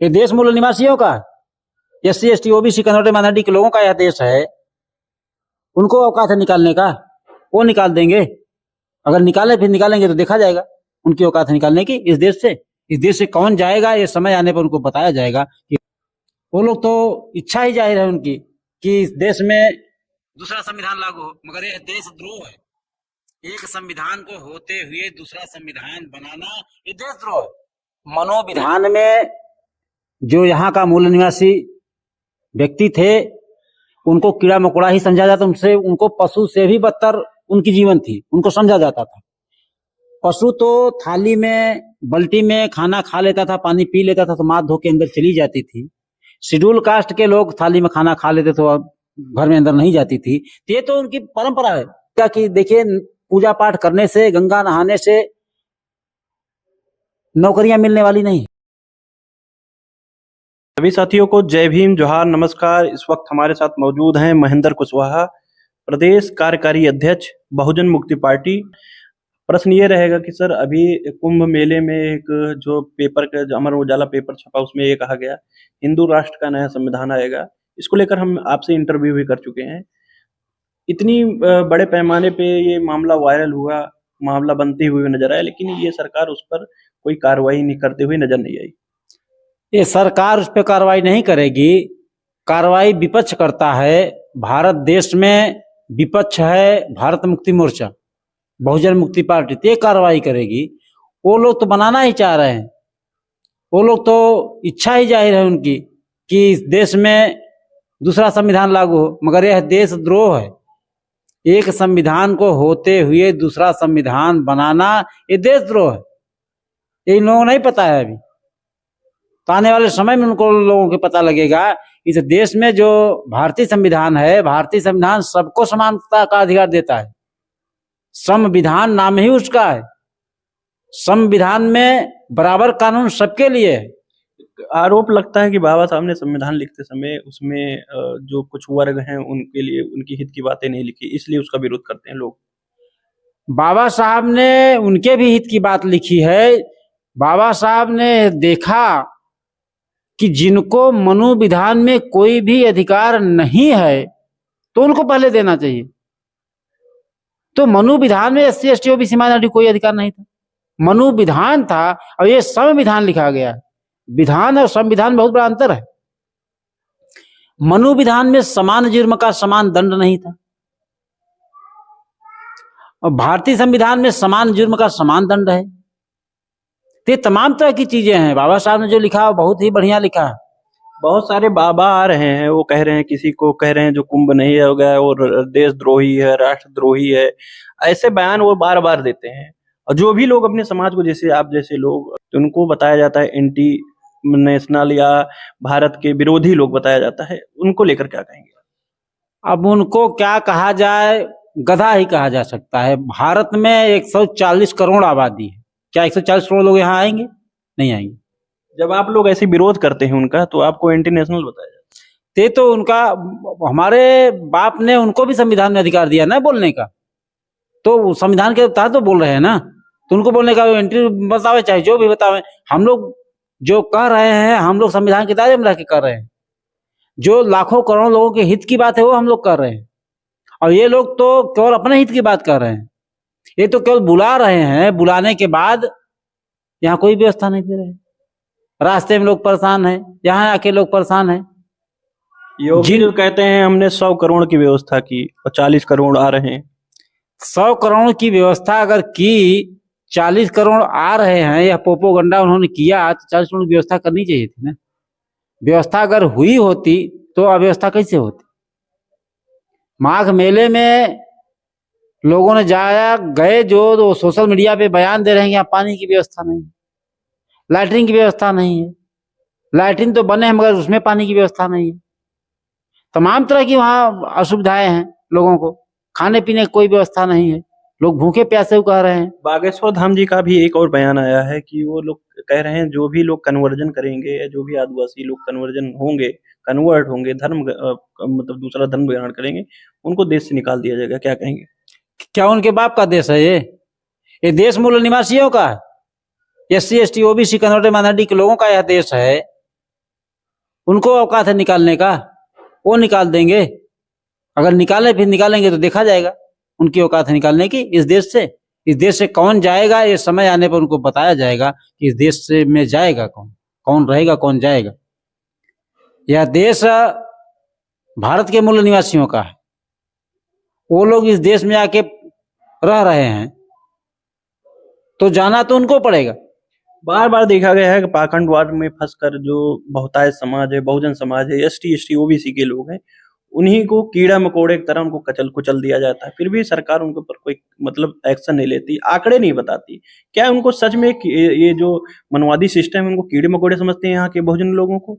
ये देश मूल निवासियों का, SC ST OBC converted minority के लोगों का यह देश है। उनको औकात है निकालने का, वो निकाल देंगे। अगर निकाले फिर निकालेंगे तो देखा जाएगा उनकी औकात है निकालने की। इस देश से कौन जाएगा, ये समय आने पर उनको बताया जाएगा। कि वो लोग तो इच्छा ही जाहिर है उनकी कि इस देश में दूसरा संविधान लागू हो, मगर यह देशद्रोह है। एक संविधान को होते हुए दूसरा संविधान बनाना ये देशद्रोह है। मनोविधान में जो यहाँ का मूल निवासी व्यक्ति थे उनको कीड़ा मकोड़ा ही समझा जाता, उनको पशु से भी बदतर उनकी जीवन थी, उनको समझा जाता था। पशु तो थाली में बल्टी में खाना खा लेता था, पानी पी लेता था तो माथ धो के अंदर चली जाती थी। शेड्यूल कास्ट के लोग थाली में खाना खा लेते तो घर में अंदर नहीं जाती थी। ये तो उनकी परंपरा है। क्या कि देखिए, पूजा पाठ करने से, गंगा नहाने से नौकरियां मिलने वाली नहीं। सभी साथियों को जय भीम, जोहार, नमस्कार। इस वक्त हमारे साथ मौजूद हैं महेंद्र कुशवाहा, प्रदेश कार्यकारी अध्यक्ष बहुजन मुक्ति पार्टी। प्रश्न ये रहेगा कि सर, अभी कुंभ मेले में एक जो पेपर का, जो अमर उजाला पेपर छपा, उसमें ये कहा गया हिंदू राष्ट्र का नया संविधान आएगा। इसको लेकर हम आपसे इंटरव्यू भी कर चुके हैं। इतनी बड़े पैमाने पे ये मामला वायरल हुआ, मामला बनते हुए नजर आया, लेकिन ये सरकार उस पर कोई कार्रवाई नहीं करते हुए नजर नहीं आई। ये सरकार उस पर कार्रवाई नहीं करेगी, कार्रवाई विपक्ष करता है। भारत देश में विपक्ष है भारत मुक्ति मोर्चा, बहुजन मुक्ति पार्टी, तो ये कार्रवाई करेगी। वो लोग तो बनाना ही चाह रहे हैं, वो लोग तो इच्छा ही जाहिर है उनकी कि इस देश में दूसरा संविधान लागू हो, मगर यह देशद्रोह है। एक संविधान को होते हुए दूसरा संविधान बनाना ये देशद्रोह है। ये इन लोगों को नहीं पता है अभी, तो आने वाले समय में उनको लोगों को पता लगेगा। इस देश में जो भारतीय संविधान है, भारतीय संविधान सबको समानता का अधिकार देता है। संविधान नाम ही उसका है। संविधान में बराबर कानून सबके लिए है। आरोप लगता है कि बाबा साहब ने संविधान लिखते समय उसमें जो कुछ वर्ग हैं उनके लिए उनकी हित की बातें नहीं लिखी, इसलिए उसका विरोध करते हैं लोग। बाबा साहब ने उनके भी हित की बात लिखी है। बाबा साहब ने देखा कि जिनको मनोविधान में कोई भी अधिकार नहीं है तो उनको पहले देना चाहिए। तो मनोविधान में SC ST OBC माइनॉरिटी कोई अधिकार नहीं था, मनोविधान था। और ये संविधान लिखा गया है। विधान और संविधान में बहुत बड़ा अंतर है। मनोविधान में समान जुर्म का समान दंड नहीं था, और भारतीय संविधान में समान जुर्म का समान दंड है। तो ये तमाम तरह की चीजें हैं। बाबा साहब ने जो लिखा बहुत ही बढ़िया लिखा है। बहुत सारे बाबा आ रहे हैं, वो कह रहे हैं, किसी को कह रहे हैं जो कुंभ नहीं हो गया वो देशद्रोही है, राष्ट्रद्रोही है, ऐसे बयान वो बार बार देते हैं। और जो भी लोग अपने समाज को, जैसे आप जैसे लोग, तो उनको बताया जाता है एंटी नेशनल या भारत के विरोधी लोग बताया जाता है, उनको लेकर क्या कहेंगे? अब उनको क्या कहा जाए, गधा ही कहा जा सकता है। भारत में 140 करोड़ आबादी है, क्या 140 करोड़ लोग यहाँ आएंगे? नहीं आएंगे। जब आप लोग ऐसे विरोध करते हैं उनका, तो आपको एंटी नेशनल बताया जाता है। तो उनका, हमारे बाप ने उनको भी संविधान में अधिकार दिया ना बोलने का, तो संविधान के तहत तो बोल रहे हैं ना, तो उनको बोलने का एंट्री बतावे, चाहे जो भी बतावे। हम लोग जो कह रहे हैं, हम लोग संविधान के दायरे में रह के कर रहे हैं। जो लाखों करोड़ों लोगों के हित की बात है वो हम लोग कर रहे हैं, और ये लोग तो केवल अपने हित की बात कर रहे हैं। ये तो केवल बुला रहे हैं, बुलाने के बाद यहाँ कोई व्यवस्था नहीं दे रहे। रास्ते में लोग परेशान हैं, यहाँ आके लोग परेशान हैं। योगी जो कहते हैं हमने 100 करोड़ की व्यवस्था की और 40 करोड़ आ रहे हैं। 100 करोड़ की व्यवस्था अगर की, 40 करोड़ आ रहे हैं, यह पोपोगंडा उन्होंने किया, तो 40 करोड़ की व्यवस्था करनी चाहिए थी ना। व्यवस्था अगर हुई होती तो अव्यवस्था कैसे होती? माघ मेले में लोगों ने जाया गए, जो सोशल मीडिया पे बयान दे रहे हैं कि यहाँ पानी की व्यवस्था नहीं, लैट्रिन की व्यवस्था नहीं है। लैट्रिन तो बने हैं मगर उसमें पानी की व्यवस्था नहीं है। तमाम तरह की वहाँ असुविधाएं हैं लोगों को, खाने पीने की कोई व्यवस्था नहीं है, लोग भूखे प्यासे कह रहे हैं। बागेश्वर धाम जी का भी एक और बयान आया है कि वो लोग कह रहे हैं जो भी लोग कन्वर्जन करेंगे या जो भी आदिवासी लोग कन्वर्जन होंगे, कन्वर्ट होंगे, धर्म मतलब दूसरा धर्म ग्रहण करेंगे, उनको देश से निकाल दिया जाएगा। क्या कहेंगे? क्या उनके बाप का देश है ये देश मूल निवासियों का है। SC ST OBC converted minority के लोगों का यह देश है। उनको औकात है निकालने का, वो निकाल देंगे। अगर निकाले फिर निकालेंगे तो देखा जाएगा उनकी औकात है निकालने की। इस देश से कौन जाएगा, ये समय आने पर उनको बताया जाएगा कि इस देश से में जाएगा कौन, कौन रहेगा कौन जाएगा। यह देश भारत के मूल निवासियों का है, वो लोग इस देश में आके रह रहे हैं तो जाना तो उनको पड़ेगा। बार बार देखा गया है कि पाखंडवाद में फंसकर जो बहुतायत समाज है, बहुजन समाज है, एसटी एसटी ओबीसी के लोग हैं, उन्हीं को कीड़ा मकोड़े की तरह उनको कुचल दिया जाता है। फिर भी सरकार उनके ऊपर कोई मतलब एक्शन नहीं लेती, आंकड़े नहीं बताती। क्या उनको सच में ये जो मनवादी सिस्टम है उनको कीड़े मकोड़े समझते हैं यहाँ के बहुजन लोगों को?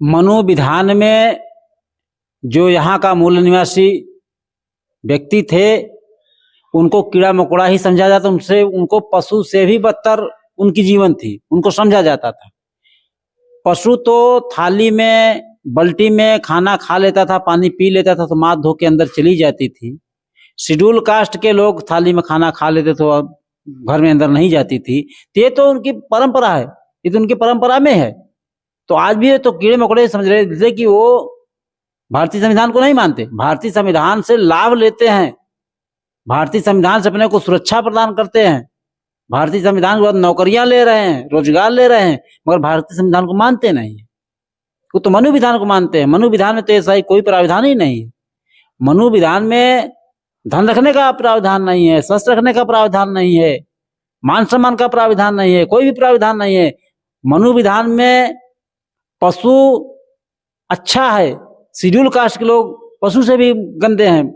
मनोविधान में जो यहाँ का मूल निवासी व्यक्ति थे उनको कीड़ा मकोड़ा ही समझा जाता, उनको पशु से भी बदतर उनकी जीवन थी, उनको समझा जाता था। पशु तो थाली में बल्टी में खाना खा लेता था, पानी पी लेता था तो माथ धो के अंदर चली जाती थी। शेड्यूल कास्ट के लोग थाली में खाना खा लेते तो घर में अंदर नहीं जाती थी। तो ये तो उनकी परंपरा है, ये तो उनकी परंपरा में है। तो आज भी तो कीड़े मकोड़े समझ रहे थे कि वो भारतीय संविधान को नहीं मानते, भारतीय संविधान से लाभ लेते हैं, भारतीय संविधान से अपने को सुरक्षा प्रदान करते हैं, भारतीय संविधान के बाद नौकरियां ले रहे हैं, रोजगार ले रहे हैं, मगर भारतीय संविधान को मानते नहीं है। वो तो मनु विधान को मानते हैं। मनु विधान में तो ऐसा ही कोई प्रावधान ही नहीं है। मनु विधान में धन रखने का प्रावधान नहीं है, शस्त्र रखने का प्रावधान नहीं है, मान सम्मान का प्रावधान नहीं है, कोई भी प्रावधान नहीं है। मनु विधान में पशु अच्छा है, शेड्यूल कास्ट के लोग पशु से भी गंदे हैं।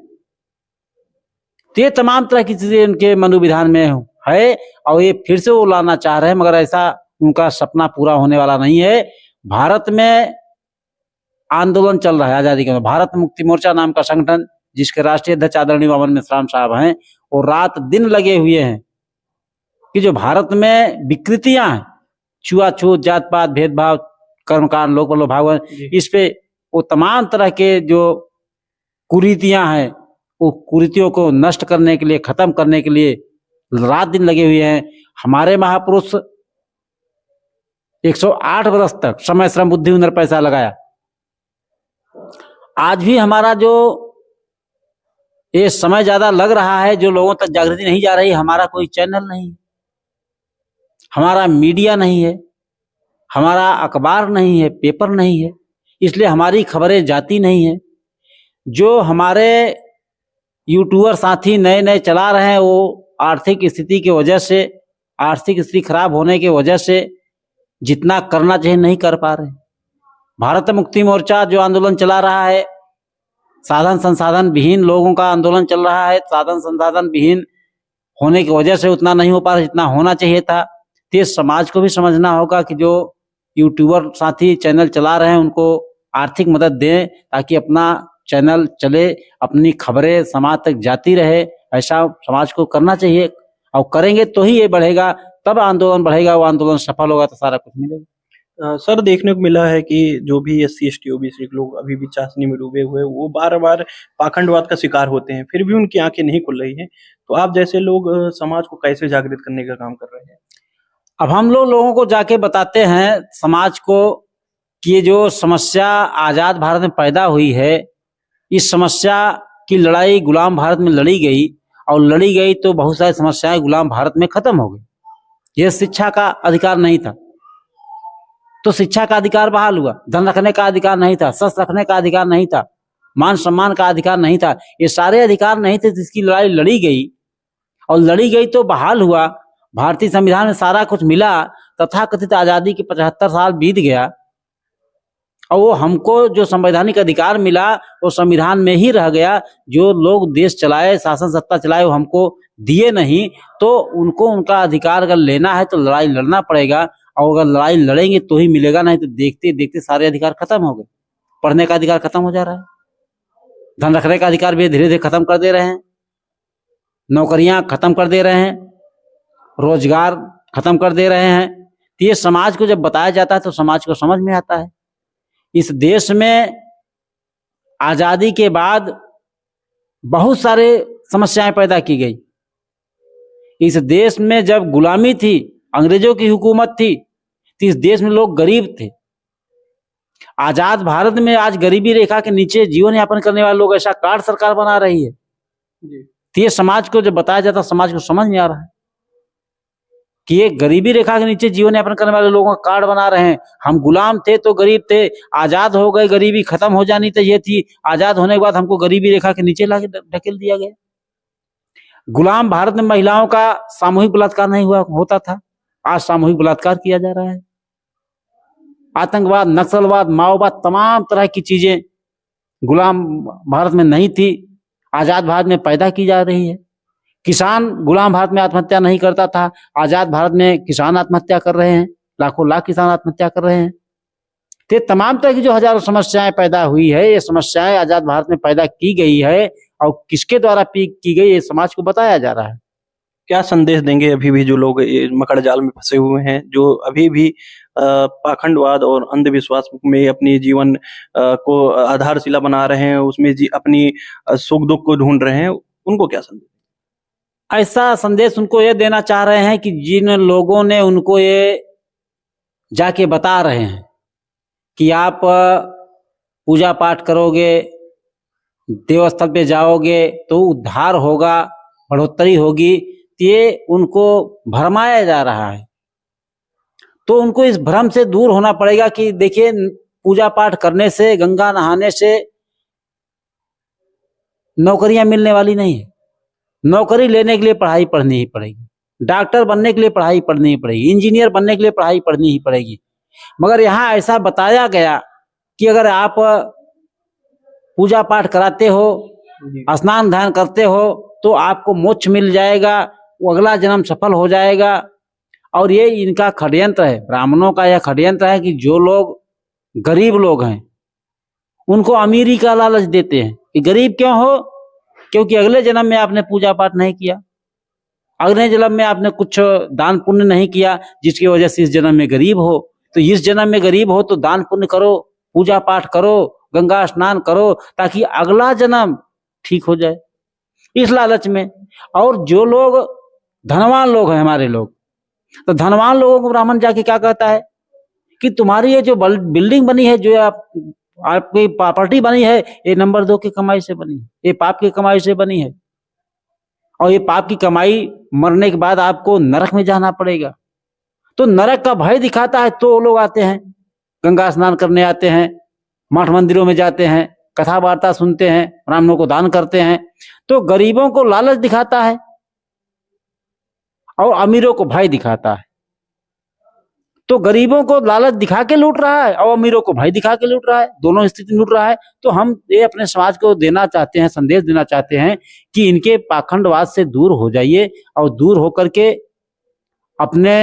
तो ये तमाम तरह की चीजें उनके मनु विधान में है और ये फिर से वो लाना चाह रहे हैं, मगर ऐसा उनका सपना पूरा होने वाला नहीं है। भारत में आंदोलन चल रहा है आजादी के, भारत मुक्ति मोर्चा नाम का संगठन जिसके राष्ट्रीय अध्यक्ष आदरणीय वामन मिश्राम साहब हैं, और रात दिन लगे हुए हैं कि जो भारत में विकृतियां हैं, छुआछूत, जात पात, भेदभाव, कर्मकांड, लोक प्रलोभावन, इस पे वो तमाम तरह के जो कुरीतियां हैं वो कुरीतियों को नष्ट करने के लिए, खत्म करने के लिए रात दिन लगे हुए हैं। हमारे महापुरुष 108 वर्ष तक समय श्रम बुद्धि हुनर पैसा लगाया। आज भी हमारा जो ये समय ज्यादा लग रहा है, जो लोगों तक जागृति नहीं जा रही, हमारा कोई चैनल नहीं है, हमारा मीडिया नहीं है, हमारा अखबार नहीं है, पेपर नहीं है, इसलिए हमारी खबरें जाती नहीं है। जो हमारे यूट्यूबर साथी नए नए चला रहे हैं वो आर्थिक स्थिति की वजह से, आर्थिक स्थिति खराब होने की वजह से जितना करना चाहिए नहीं कर पा रहे। भारत मुक्ति मोर्चा जो आंदोलन चला रहा है, साधन संसाधन विहीन लोगों का आंदोलन चल रहा है, साधन संसाधन विहीन होने की वजह से उतना नहीं हो पा रहा जितना होना चाहिए था। तो समाज को भी समझना होगा कि जो यूट्यूबर साथी चैनल चला रहे हैं उनको आर्थिक मदद दें ताकि अपना चैनल चले, अपनी खबरें समाज तक जाती रहे। ऐसा समाज को करना चाहिए और करेंगे तो ही ये बढ़ेगा, तब आंदोलन बढ़ेगा, वो आंदोलन सफल होगा तो सारा कुछ मिलेगा। सर देखने को मिला है कि जो भी एससी एसटी ओबीसी लोग अभी भी चाशनी में डूबे हुए हैं, वो बार बार पाखंडवाद का शिकार होते हैं, फिर भी उनकी आंखें नहीं खुल रही हैं। तो आप जैसे लोग समाज को कैसे जागृत करने का काम कर रहे हैं? अब हम लोगों को जाके बताते हैं समाज को कि ये जो समस्या आजाद भारत में पैदा हुई है, इस समस्या की लड़ाई गुलाम भारत में लड़ी गई और लड़ी गई तो बहुत सारी समस्याएं गुलाम भारत में खत्म हो गई। यह शिक्षा का अधिकार नहीं था तो शिक्षा का अधिकार बहाल हुआ, धन रखने का अधिकार नहीं था, शस्त्र रखने का अधिकार नहीं था, मान सम्मान का अधिकार नहीं था, ये सारे अधिकार नहीं थे जिसकी लड़ाई लड़ी गई और लड़ी गई तो बहाल हुआ। भारतीय संविधान में सारा कुछ मिला, तथाकथित आजादी के 75 साल बीत गया और वो हमको जो संवैधानिक अधिकार मिला वो संविधान में ही रह गया। जो लोग देश चलाए, शासन सत्ता चलाए, वो हमको दिए नहीं, तो उनको उनका अधिकार अगर लेना है तो लड़ाई लड़ना पड़ेगा और अगर लड़ाई लड़ेंगे तो ही मिलेगा, नहीं तो देखते देखते सारे अधिकार खत्म हो गए। पढ़ने का अधिकार खत्म हो जा रहा है, धन रखने का अधिकार भी धीरे धीरे खत्म कर दे रहे हैं, नौकरियां खत्म कर दे रहे हैं, रोजगार खत्म कर दे रहे हैं। तो ये समाज को जब बताया जाता है तो समाज को समझ में आता है। इस देश में आजादी के बाद बहुत सारे समस्याएं पैदा की गई। इस देश में जब गुलामी थी, अंग्रेजों की हुकूमत थी, तो इस देश में लोग गरीब थे, आजाद भारत में आज गरीबी रेखा के नीचे जीवन यापन करने वाले लोग, ऐसा कार्ड सरकार बना रही है। तो ये समाज को जब बताया जाता, समाज को समझ नहीं आ रहा है कि ये गरीबी रेखा के नीचे जीवन यापन करने वाले लोगों का कार्ड बना रहे हैं। हम गुलाम थे तो गरीब थे, आजाद हो गए, गरीबी खत्म हो जानी तो ये थी, आजाद होने के बाद हमको गरीबी रेखा के नीचे लाके ढकेल दिया गया। गुलाम भारत में महिलाओं का सामूहिक बलात्कार नहीं हुआ होता था, आज सामूहिक बलात्कार किया जा रहा है। आतंकवाद, नक्सलवाद, माओवाद, तमाम तरह की चीजें गुलाम भारत में नहीं थी, आजाद भारत में पैदा की जा रही है। किसान गुलाम भारत में आत्महत्या नहीं करता था, आजाद भारत में किसान आत्महत्या कर रहे हैं, लाखों लाख किसान आत्महत्या कर रहे हैं। तो तमाम तरह की जो हजारों समस्याएं पैदा हुई है, ये समस्याएं आजाद भारत में पैदा की गई है और किसके द्वारा की गई, ये समाज को बताया जा रहा है। क्या संदेश देंगे अभी भी जो लोग ये मकड़ जाल में फंसे हुए हैं, जो अभी भी पाखंडवाद और अंधविश्वास में अपनी जीवन को आधारशिला बना रहे हैं, उसमें अपनी सुख दुख को ढूंढ रहे हैं, उनको क्या संदेश? ऐसा संदेश उनको ये देना चाह रहे हैं कि जिन लोगों ने उनको ये जाके बता रहे हैं कि आप पूजा पाठ करोगे, देवस्थल पे जाओगे तो उद्धार होगा, बढ़ोतरी होगी, ये उनको भरमाया जा रहा है। तो उनको इस भ्रम से दूर होना पड़ेगा कि देखिए, पूजा पाठ करने से, गंगा नहाने से नौकरियां मिलने वाली नहीं है। नौकरी लेने के लिए पढ़ाई पढ़नी ही पड़ेगी, डॉक्टर बनने के लिए पढ़ाई पढ़नी ही पड़ेगी, इंजीनियर बनने के लिए पढ़ाई पढ़नी ही पड़ेगी। मगर यहाँ ऐसा बताया गया कि अगर आप पूजा पाठ कराते हो, स्नान ध्यान करते हो तो आपको मोक्ष मिल जाएगा, वो अगला जन्म सफल हो जाएगा। और ये इनका षड्यंत्र है, ब्राह्मणों का यह षड्यंत्र है कि जो लोग गरीब लोग हैं उनको अमीरी का लालच देते हैं कि गरीब क्यों हो, क्योंकि अगले जन्म में आपने पूजा पाठ नहीं किया, अगले जन्म में आपने कुछ दान पुण्य नहीं किया, जिसकी वजह से इस जन्म में गरीब हो। तो इस जन्म में गरीब हो तो दान पुण्य करो, पूजा पाठ करो, गंगा स्नान करो, ताकि अगला जन्म ठीक हो जाए, इस लालच में। और जो लोग धनवान लोग हैं, हमारे लोग, तो धनवान लोगों को ब्राह्मण जाके क्या कहता है कि तुम्हारी ये जो बिल्डिंग बनी है, जो आपकी प्रॉपर्टी बनी है, ये नंबर 2 की कमाई से बनी है, ये पाप की कमाई से बनी है, और ये पाप की कमाई मरने के बाद आपको नरक में जाना पड़ेगा। तो नरक का भय दिखाता है तो लोग आते हैं, गंगा स्नान करने आते हैं, मठ मंदिरों में जाते हैं, कथा वार्ता सुनते हैं, ब्राह्मणों को दान करते हैं। तो गरीबों को लालच दिखाता है और अमीरों को भय दिखाता है। तो गरीबों को लालच दिखा के लूट रहा है और अमीरों को भय दिखा के लूट रहा है, दोनों स्थिति लूट रहा है। तो हम ये अपने समाज को देना चाहते हैं, संदेश देना चाहते हैं कि इनके पाखंडवाद से दूर हो जाइए और दूर होकर के अपने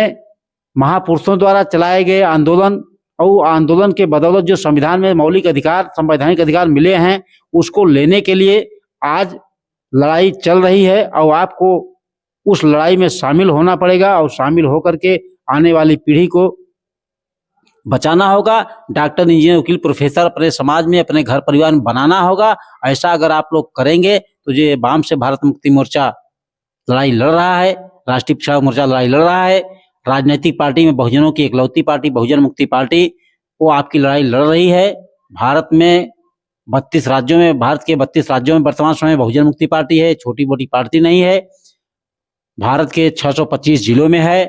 महापुरुषों द्वारा चलाए गए आंदोलन और आंदोलन के बदौलत जो संविधान में मौलिक अधिकार, संवैधानिक अधिकार मिले हैं, उसको लेने के लिए आज लड़ाई चल रही है और आपको उस लड़ाई में शामिल होना पड़ेगा और शामिल होकर के आने वाली पीढ़ी को बचाना होगा। डॉक्टर, इंजीनियर, वकील, प्रोफेसर अपने समाज में, अपने घर परिवार में बनाना होगा। ऐसा अगर आप लोग करेंगे तो ये वाम से भारत मुक्ति मोर्चा लड़ाई लड़ रहा है, राष्ट्रीय पिछड़ा मोर्चा लड़ाई लड़ रहा है, राजनीतिक पार्टी में बहुजनों की इकलौती पार्टी बहुजन मुक्ति पार्टी, वो आपकी लड़ाई लड़ रही है। भारत में 32 राज्यों में, भारत के 32 राज्यों में वर्तमान समय बहुजन मुक्ति पार्टी है, छोटी मोटी पार्टी नहीं है। भारत के 625 जिलों में है,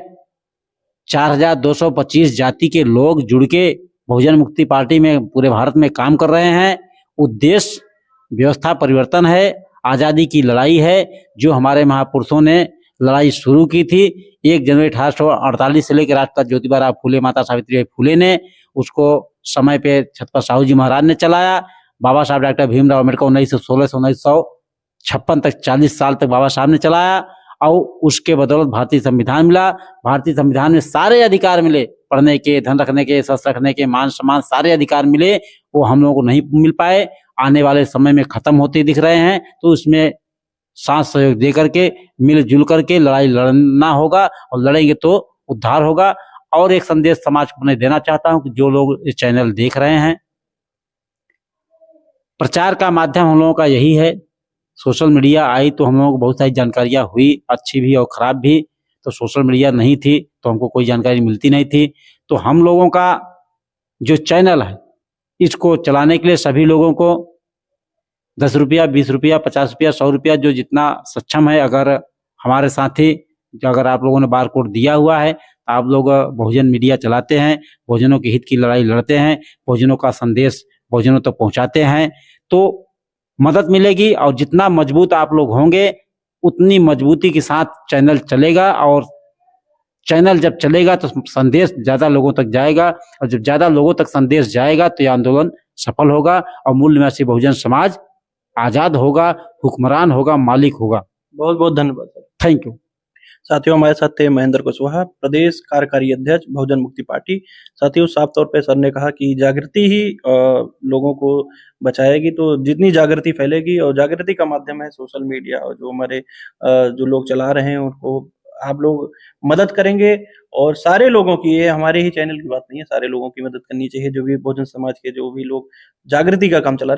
4225 जाति के लोग जुड़ के बहुजन मुक्ति पार्टी में पूरे भारत में काम कर रहे हैं। उद्देश्य व्यवस्था परिवर्तन है, आजादी की लड़ाई है, जो हमारे महापुरुषों ने लड़ाई शुरू की थी। 1 जनवरी 1848 से लेकर राष्ट्रपिता ज्योतिबा फूले, माता सावित्रीबाई फूले ने उसको समय पे छत्रपति साहू जी महाराज ने चलाया। बाबा साहब डॉक्टर भीमराव अम्बेडकर 1916 से 1956 तक 40 साल तक बाबा साहब ने चलाया और उसके बदौलत भारतीय संविधान मिला। भारतीय संविधान में सारे अधिकार मिले, पढ़ने के, धन रखने के, शस्त्र रखने के, मान सम्मान, सारे अधिकार मिले, वो हम लोगों को नहीं मिल पाए, आने वाले समय में खत्म होते दिख रहे हैं। तो इसमें साथ सहयोग दे करके, मिलजुल करके लड़ाई लड़ना होगा और लड़ेंगे तो उद्धार होगा। और एक संदेश समाज को मैं देना चाहता हूं कि जो लोग इस चैनल देख रहे हैं, प्रचार का माध्यम हम लोगों का यही है। सोशल मीडिया आई तो हम लोगों को बहुत सारी जानकारियां हुई, अच्छी भी और खराब भी। तो सोशल मीडिया नहीं थी तो हमको कोई जानकारी मिलती नहीं थी। तो हम लोगों का जो चैनल है इसको चलाने के लिए सभी लोगों को 10 रुपया, 20 रुपया, 50 रुपया, 100 रुपया, जो जितना सक्षम है, अगर हमारे साथी, अगर आप लोगों ने बार कोड दिया हुआ है, आप लोग बहुजन मीडिया चलाते हैं, बहुजनों के हित की लड़ाई लड़ते हैं, बहुजनों का संदेश बहुजनों तक पहुंचाते हैं, तो मदद मिलेगी। और जितना मजबूत आप लोग होंगे उतनी मजबूती के साथ चैनल चलेगा, और चैनल जब चलेगा तो संदेश ज्यादा लोगों तक जाएगा, और जब ज्यादा लोगों तक संदेश जाएगा तो यह आंदोलन सफल होगा और मूल निवासी बहुजन समाज आजाद होगा, हुक्मरान होगा, मालिक होगा। बहुत बहुत धन्यवाद सर। Thank you. साथियों, हमारे साथ थे महेंद्र कुशवाहा, प्रदेश कार्यकारी अध्यक्ष बहुजन मुक्ति पार्टी। साथियों, साफ तौर पे सर ने कहा कि जागृति ही लोगों को बचाएगी, तो जितनी जागृति फैलेगी, और जागृति का माध्यम है सोशल मीडिया, और जो हमारे जो लोग चला रहे हैं उनको आप लोग मदद करेंगे, और सारे लोगों की, ये हमारे ही चैनल की बात नहीं है, सारे लोगों की मदद करनी चाहिए, जो भी बहुजन समाज के जो भी लोग जागृति का काम चला रहे हैं।